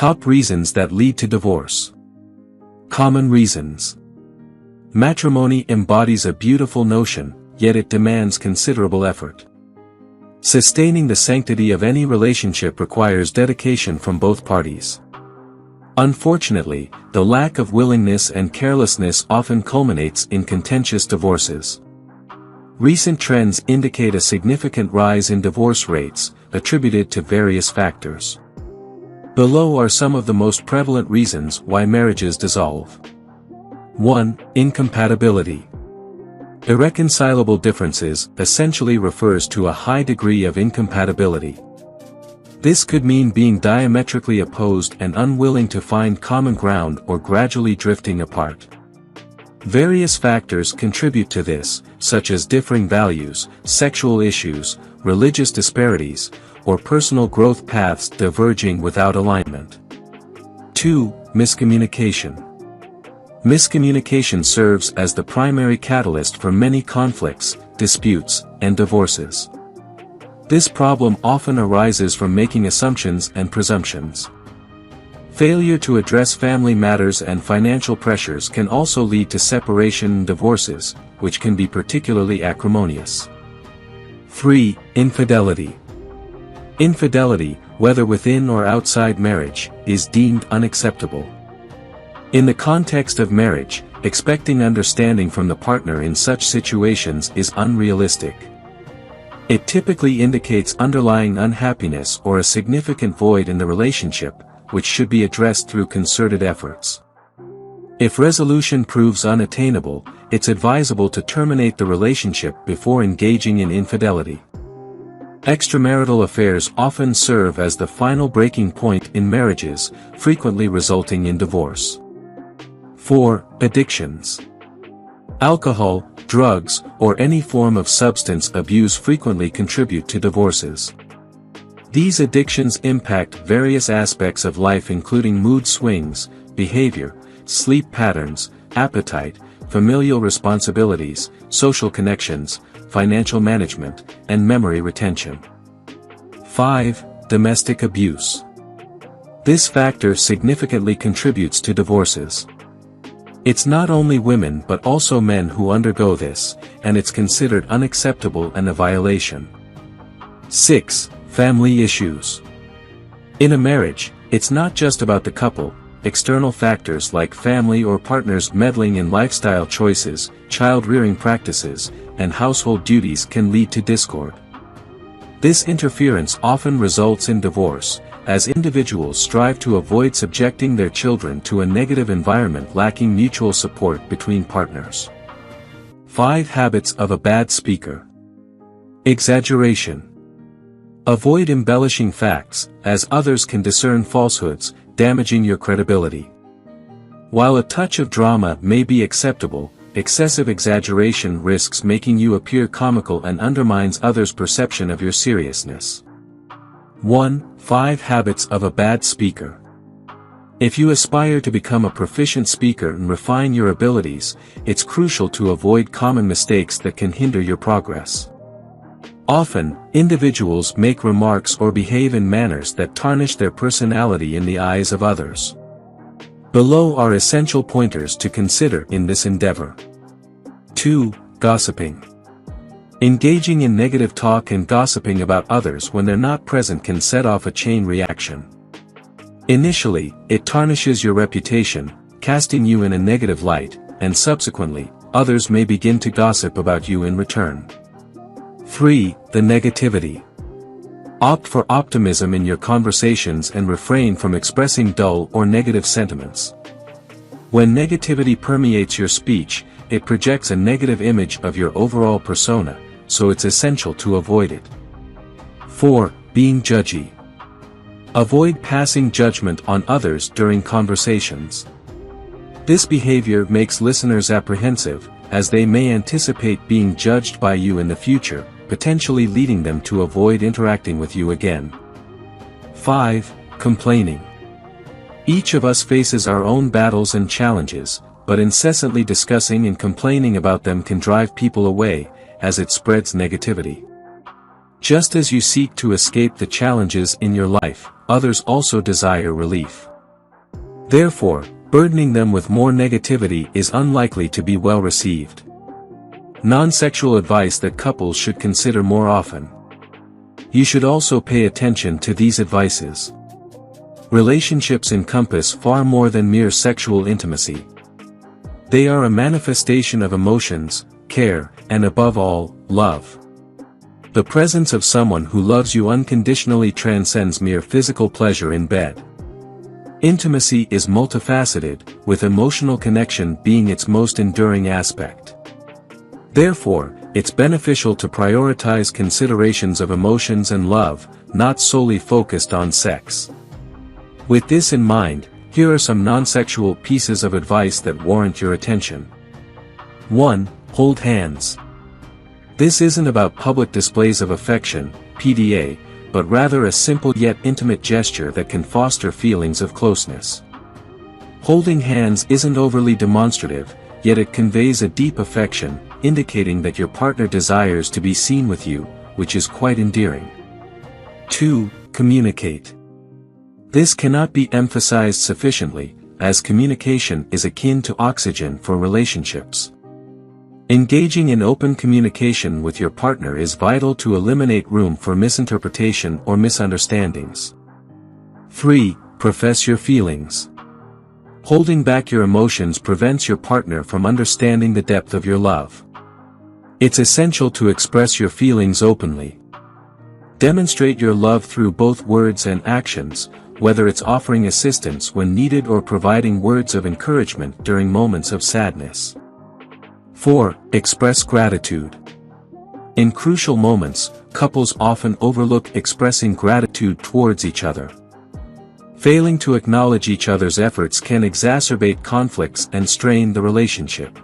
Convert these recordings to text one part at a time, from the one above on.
Top reasons that lead to divorce. Common reasons. Matrimony embodies a beautiful notion, yet it demands considerable effort. Sustaining the sanctity of any relationship requires dedication from both parties. Unfortunately, the lack of willingness and carelessness often culminates in contentious divorces. Recent trends indicate a significant rise in divorce rates, attributed to various factors. Below are some of the most prevalent reasons why marriages dissolve. 1. Incompatibility. Irreconcilable differences essentially refers to a high degree of incompatibility. This could mean being diametrically opposed and unwilling to find common ground or gradually drifting apart. Various factors contribute to this, such as differing values, sexual issues, religious disparities, or personal growth paths diverging without alignment. 2. Miscommunication. Miscommunication serves as the primary catalyst for many conflicts, disputes, and divorces. This problem often arises from making assumptions and presumptions. Failure to address family matters and financial pressures can also lead to separation and divorces, which can be particularly acrimonious. 3. Infidelity. Infidelity, whether within or outside marriage, is deemed unacceptable. In the context of marriage, expecting understanding from the partner in such situations is unrealistic. It typically indicates underlying unhappiness or a significant void in the relationship, which should be addressed through concerted efforts. If resolution proves unattainable, it's advisable to terminate the relationship before engaging in infidelity. Extramarital affairs often serve as the final breaking point in marriages, frequently resulting in divorce. 4. Addictions. Alcohol, drugs, or any form of substance abuse frequently contribute to divorces. These addictions impact various aspects of life including mood swings, behavior, sleep patterns, appetite, familial responsibilities, social connections, financial management, and memory retention. 5. Domestic abuse. This factor significantly contributes to divorces. It's not only women but also men who undergo this, and it's considered unacceptable and a violation. 6. Family issues. In a marriage, it's not just about the couple. External factors like family or partners meddling in lifestyle choices, child-rearing practices, and household duties can lead to discord. This interference often results in divorce, as individuals strive to avoid subjecting their children to a negative environment lacking mutual support between partners. 5 habits of a bad speaker. Exaggeration. Avoid embellishing facts, as others can discern falsehoods, damaging your credibility. While a touch of drama may be acceptable, excessive exaggeration risks making you appear comical and undermines others' perception of your seriousness. 1. 5 habits of a bad speaker. If you aspire to become a proficient speaker and refine your abilities, it's crucial to avoid common mistakes that can hinder your progress. Often, individuals make remarks or behave in manners that tarnish their personality in the eyes of others. Below are essential pointers to consider in this endeavor. 2. Gossiping. Engaging in negative talk and gossiping about others when they're not present can set off a chain reaction. Initially, it tarnishes your reputation, casting you in a negative light, and subsequently, others may begin to gossip about you in return. 3. The negativity. Opt for optimism in your conversations and refrain from expressing dull or negative sentiments. When negativity permeates your speech, it projects a negative image of your overall persona, so it's essential to avoid it. 4. Being judgy. Avoid passing judgment on others during conversations. This behavior makes listeners apprehensive, as they may anticipate being judged by you in the future, potentially leading them to avoid interacting with you again. 5. Complaining. Each of us faces our own battles and challenges, but incessantly discussing and complaining about them can drive people away, as it spreads negativity. Just as you seek to escape the challenges in your life, others also desire relief. Therefore, burdening them with more negativity is unlikely to be well received. Non-sexual advice that couples should consider more often. You should also pay attention to these advices. Relationships encompass far more than mere sexual intimacy. They are a manifestation of emotions, care, and above all, love. The presence of someone who loves you unconditionally transcends mere physical pleasure in bed. Intimacy is multifaceted, with emotional connection being its most enduring aspect. Therefore, it's beneficial to prioritize considerations of emotions and love, not solely focused on sex. With this in mind, here are some non-sexual pieces of advice that warrant your attention. 1. Hold hands. This isn't about public displays of affection, PDA, but rather a simple yet intimate gesture that can foster feelings of closeness. Holding hands isn't overly demonstrative, yet it conveys a deep affection, indicating that your partner desires to be seen with you, which is quite endearing. 2. Communicate. This cannot be emphasized sufficiently, as communication is akin to oxygen for relationships. Engaging in open communication with your partner is vital to eliminate room for misinterpretation or misunderstandings. 3. Profess your feelings. Holding back your emotions prevents your partner from understanding the depth of your love. It's essential to express your feelings openly. Demonstrate your love through both words and actions, whether it's offering assistance when needed or providing words of encouragement during moments of sadness. 4. Express gratitude. In crucial moments, couples often overlook expressing gratitude towards each other. Failing to acknowledge each other's efforts can exacerbate conflicts and strain the relationship.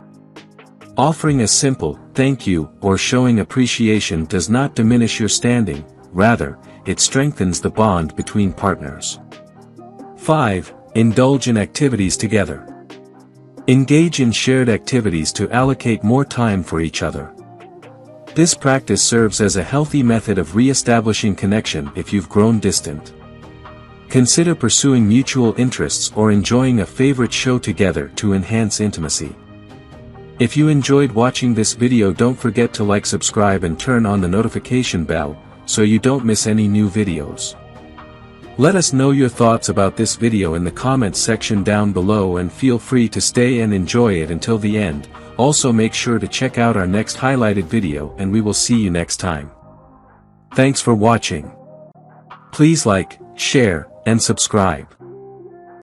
Offering a simple, "thank you," or showing appreciation does not diminish your standing, rather, it strengthens the bond between partners. 5. Indulge in activities together. Engage in shared activities to allocate more time for each other. This practice serves as a healthy method of re-establishing connection if you've grown distant. Consider pursuing mutual interests or enjoying a favorite show together to enhance intimacy. If you enjoyed watching this video, don't forget to like, subscribe and turn on the notification bell, so you don't miss any new videos. Let us know your thoughts about this video in the comments section down below, and feel free to stay and enjoy it until the end. Also make sure to check out our next highlighted video, and we will see you next time. Thanks for watching. Please like, share, and subscribe.